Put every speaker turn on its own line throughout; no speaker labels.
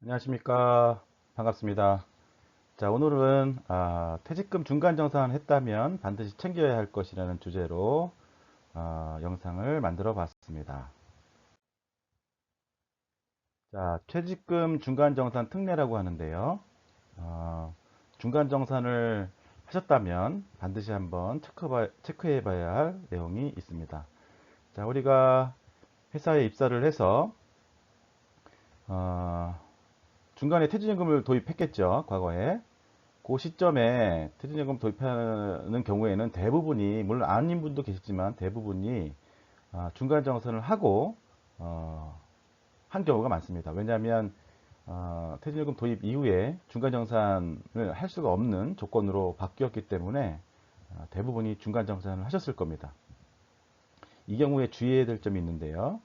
안녕하십니까. 반갑습니다. 자, 오늘은 퇴직금 중간정산 했다면 반드시 챙겨야 할 것이라는 주제로 영상을 만들어 봤습니다. 자, 퇴직금 중간정산 특례라고 하는데요. 어, 중간정산을 하셨다면 반드시 한번 체크해 봐야 할 내용이 있습니다. 자, 우리가 회사에 입사를 해서 어, 중간에 퇴직연금을 도입했겠죠, 과거에. 그 시점에 퇴직연금 도입하는 경우에는 대부분이, 물론 아닌 분도 계시지만 대부분이 중간정산을 하고 한 경우가 많습니다. 왜냐하면 퇴직연금 도입 이후에 중간정산을 할 수가 없는 조건으로 바뀌었기 때문에 대부분이 중간정산을 하셨을 겁니다. 이 경우에 주의해야 될 점이 있는데요.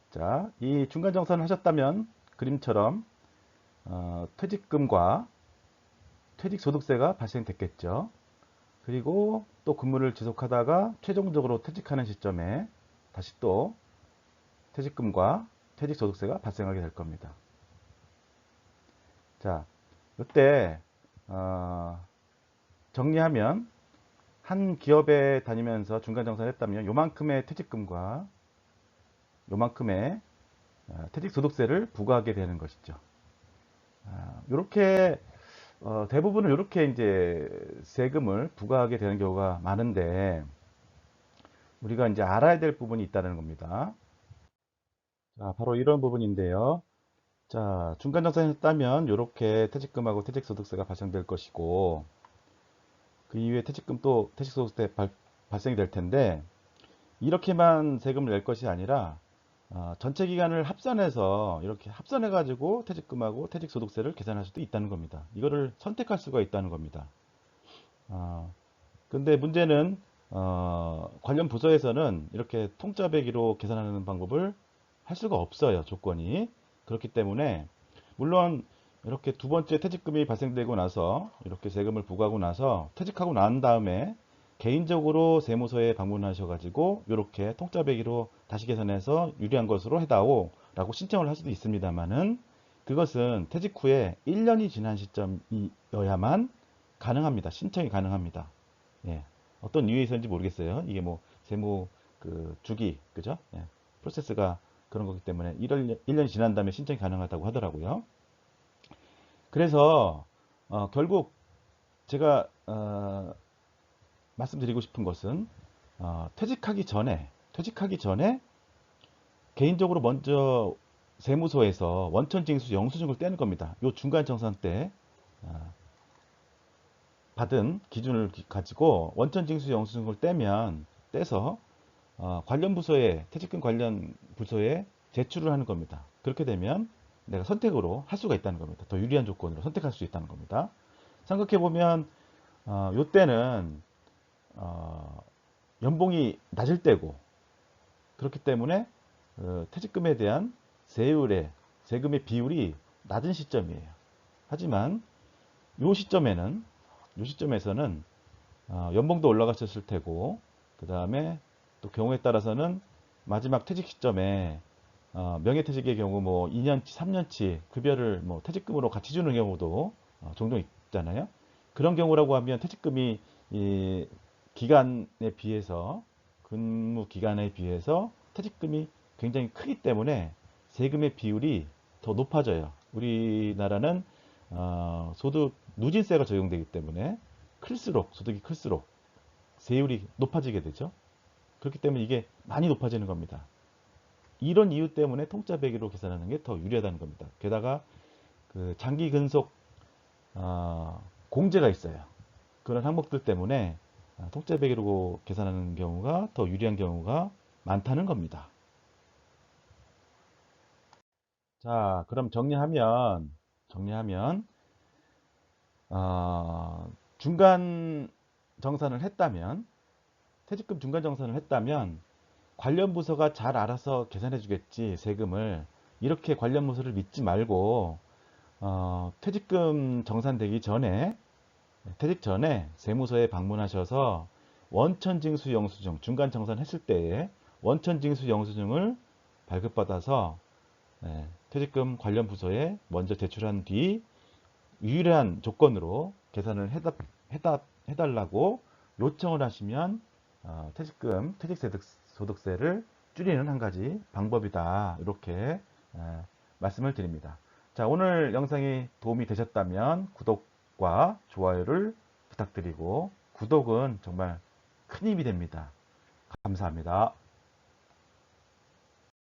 자, 이 중간정산을 하셨다면 그림처럼 퇴직금과 퇴직소득세가 발생됐겠죠. 그리고 또 근무를 지속하다가 최종적으로 퇴직하는 시점에 다시 또 퇴직금과 퇴직소득세가 발생하게 될 겁니다. 자, 이때 정리하면 한 기업에 다니면서 중간정산을 했다면 요만큼의 퇴직금과 요만큼의 퇴직소득세를 부과하게 되는 것이죠. 이렇게 대부분은 이렇게 이제 세금을 부과하게 되는 경우가 많은데 우리가 이제 알아야 될 부분이 있다는 겁니다. 자, 바로 이런 부분인데요. 자, 중간정산했다면 이렇게 퇴직금하고 퇴직소득세가 발생될 것이고 그 이후에 퇴직금 또 퇴직소득세 발생이 될 텐데 이렇게만 세금을 낼 것이 아니라 전체 기간을 합산해서 이렇게 합산해 가지고 퇴직금하고 퇴직소득세를 계산할 수도 있다는 겁니다. 이거를 선택할 수가 있다는 겁니다. 근데 문제는 관련 부서에서는 이렇게 통짜배기로 계산하는 방법을 할 수가 없어요. 조건이. 그렇기 때문에 물론 이렇게 두 번째 퇴직금이 발생되고 나서 이렇게 세금을 부과하고 나서 퇴직하고 난 다음에 개인적으로 세무서에 방문하셔가지고 이렇게 통짜배기로 다시 계산해서 유리한 것으로 해다오 라고 신청을 할 수도 있습니다만은 그것은 퇴직 후에 1년이 지난 시점이어야만 가능합니다. 신청이 가능합니다. 예. 어떤 이유에 있었는지 모르겠어요. 이게 뭐 세무 그 주기 그죠? 예. 프로세스가 그런 거기 때문에 1년이 지난 다음에 신청이 가능하다고 하더라고요. 그래서 결국 제가 말씀드리고 싶은 것은 퇴직하기 전에 개인적으로 먼저 세무서에서 원천징수 영수증을 떼는 겁니다. 요 중간정산 때 받은 기준을 가지고 원천징수 영수증을 떼서 관련 부서에 퇴직금 관련 부서에 제출을 하는 겁니다. 그렇게 되면 내가 선택으로 할 수가 있다는 겁니다. 더 유리한 조건으로 선택할 수 있다는 겁니다. 생각해 보면 요때는 연봉이 낮을 때고 그렇기 때문에 퇴직금에 대한 세금의 비율이 낮은 시점이에요. 하지만 요 시점에서는 연봉도 올라갔었을 테고 그 다음에 또 경우에 따라서는 마지막 퇴직 시점에 명예퇴직의 경우 뭐 2년치, 3년치 급여를 뭐 퇴직금으로 같이 주는 경우도 종종 있잖아요. 그런 경우라고 하면 퇴직금이 이 기간에 비해서 근무 기간에 비해서 퇴직금이 굉장히 크기 때문에 세금의 비율이 더 높아져요. 우리나라는 소득 누진세가 적용되기 때문에 소득이 클수록 세율이 높아지게 되죠. 그렇기 때문에 이게 많이 높아지는 겁니다. 이런 이유 때문에 통짜배기로 계산하는 게 더 유리하다는 겁니다. 게다가 그 장기 근속 공제가 있어요. 그런 항목들 때문에 통짜배기로 계산하는 경우가 더 유리한 경우가 많다는 겁니다. 자, 그럼 정리하면 중간 정산을 했다면 퇴직금 중간 정산을 했다면 관련 부서가 잘 알아서 계산해 주겠지 세금을 이렇게 관련 부서를 믿지 말고 퇴직금 정산되기 전에 퇴직 전에 세무서에 방문하셔서 원천징수 영수증 중간 정산했을 때에 원천징수 영수증을 발급받아서 퇴직금 관련 부서에 먼저 제출한 뒤 유일한 조건으로 계산을 해달라고 요청을 하시면 퇴직금, 퇴직소득세를 줄이는 한 가지 방법이다. 이렇게 말씀을 드립니다. 자, 오늘 영상이 도움이 되셨다면 구독과 좋아요를 부탁드리고, 구독은 정말 큰 힘이 됩니다. 감사합니다.